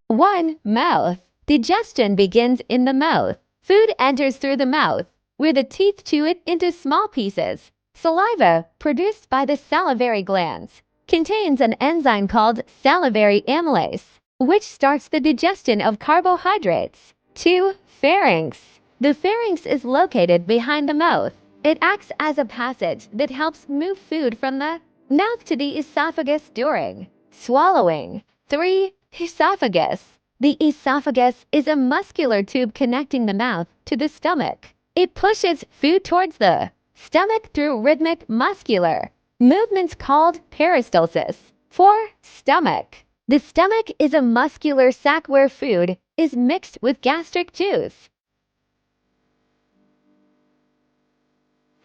1. Mouth. Digestion begins in the mouth. Food enters through the mouth, where the teeth chew it into small pieces. Saliva, produced by the salivary glands, contains an enzyme called salivary amylase, which starts the digestion of carbohydrates. 2. Pharynx. The pharynx is located behind the mouth. It acts as a passage that helps move food from the mouth to the esophagus during swallowing. 3. Esophagus. The esophagus is a muscular tube connecting the mouth to the stomach. It pushes food towards the stomach through rhythmic muscular movements called peristalsis. 4. Stomach. The stomach is a muscular sac where food is mixed with gastric juice.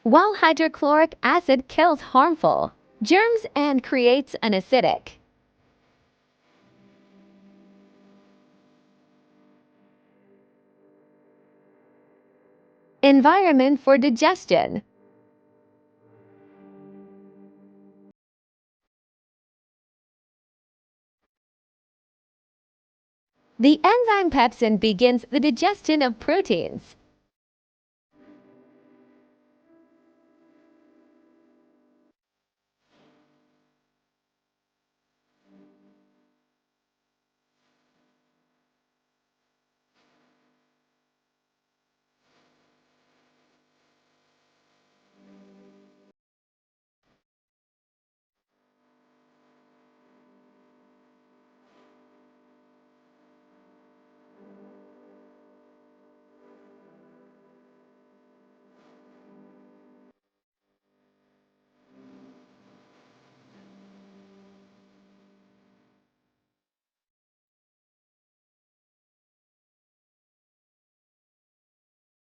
While hydrochloric acid kills harmful germs and creates an acidic environment for digestion. The enzyme pepsin begins the digestion of proteins.